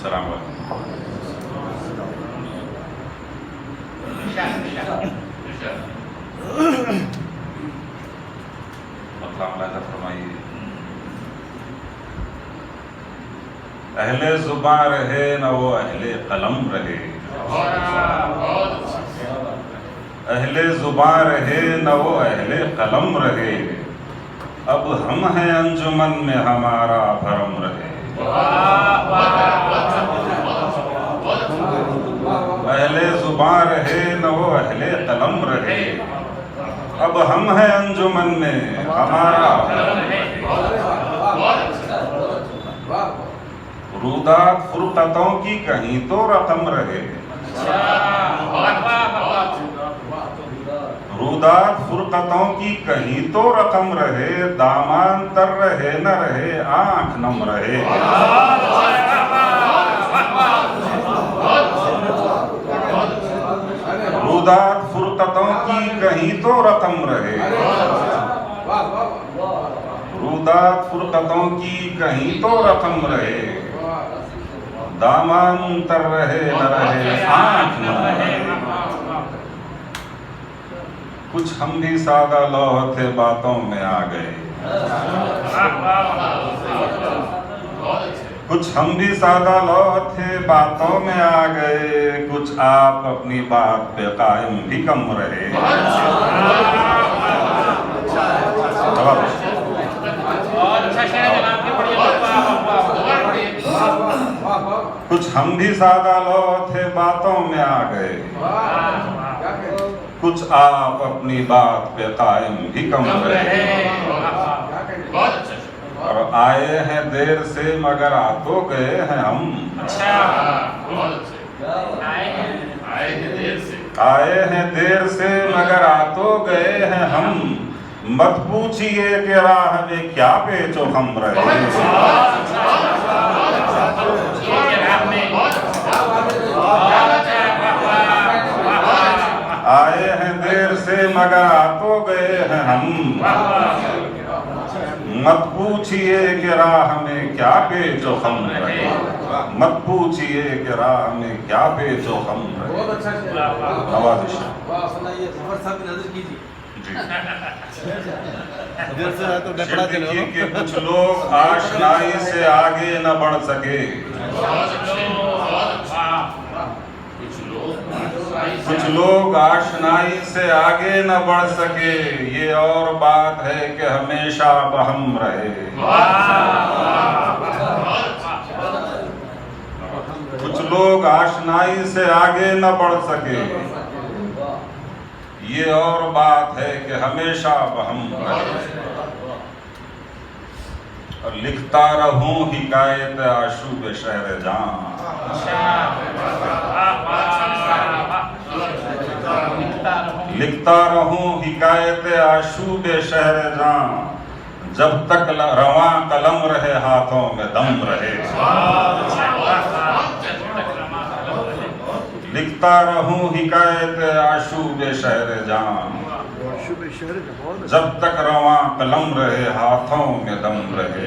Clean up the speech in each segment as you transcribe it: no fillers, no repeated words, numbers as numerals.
अस्सलाम वालेकुम। फरमाइए, अहले जुबां रहे न वो अहले कलम रहे, अहले जुबां रहे न वो अहले कलम रहे, अब हम हैं अंजुमन में हमारा भरम रहे। अहले जुबां रहे न वो अहले कलम रहे, अब हम हैं अंजुमन में हमारा भरम रहे। रूदात फुरकतों की कहीं तो रकम रहे, रूदात फुरकतों की कहीं तो रकम रहे, दामान तर रहे न रहे आंख नम रहे। रूदात फुरकतों की कहीं तो रकम रहे, रूदात फुरकतों की कहीं तो रकम रहे, दामान तर रहे न रहे आंख न रहे। कुछ हम भी सादा लौह थे बातों में आ गए, कुछ हम भी सादा लौह थे बातों में आ गए, कुछ आप अपनी बात पे कायम भी कम रहे। कुछ हम भी सादा लौह थे बातों में आ गए, कुछ आप अपनी बात पे कायम भी कम रहे। और आए हैं देर से मगर आ तो गए हैं हम, आए हैं देर से मगर आ तो गए हैं हम, मत पूछिए कि राह में क्या पेचो हम रहे। आए हैं देर से मगर आ तो गए हैं हम, मत पूछिए कि राह में क्या पेचो हम रहे, मत पूछिए कि राह में क्या पेचो हम रहे। बहुत अच्छा नवाज़िश देखिए कि कुछ लोग आशनाई से आगे न बढ़ सके, कुछ लोग आशनाई से आगे न बढ़ सके, ये और बात है कि हमेशा बहम रहे। कुछ लोग आशनाई से आगे न बढ़ सके, ये और बात है कि हमेशा बहम रहे। और लिखता रहूं हिकायत आशूब शहर जान, लिखता रहूं हिकायत आशूब शहर जान, जब तक रवां कलम रहे हाथों में दम रहे। लिखता रहूं हिकायत आशूब शहर जान, जब तक रवां कलम रहे हाथों में दम रहे।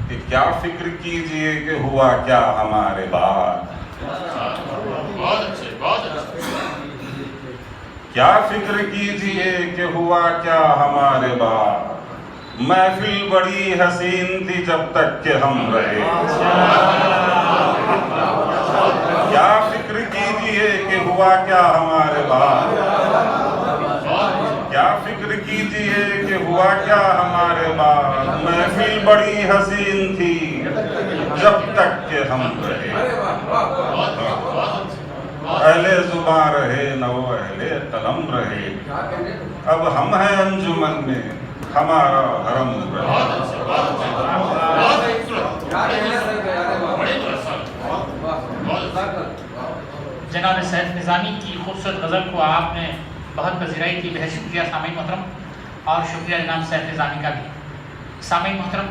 कि क्या फिक्र कीजिए कि हुआ क्या हमारे बाद, क्या फिक्र कीजिए कि हुआ क्या हमारे बाद, महफिल बड़ी हसीन थी जब तक के हम रहे। क्या फिक्र कीजिए कि हुआ क्या हमारे बाद, क्या फिक्र कीजिए कि हुआ क्या हमारे बाद, महफिल बड़ी हसीन थी जब तक के हम रहे। अहले जुबां रहे न वो अहले कलम रहे, अब हम हैं अंजुमन में हमारा हरम रहे। जनाब सैफ निज़ामी की खूबसूरत गज़ल को आपने बहुत पजीराई की, बेहद शुक्रिया सामीन मोहतरम, और शुक्रिया जनाब सैफ निज़ामी का भी। सामीन मोहतरम,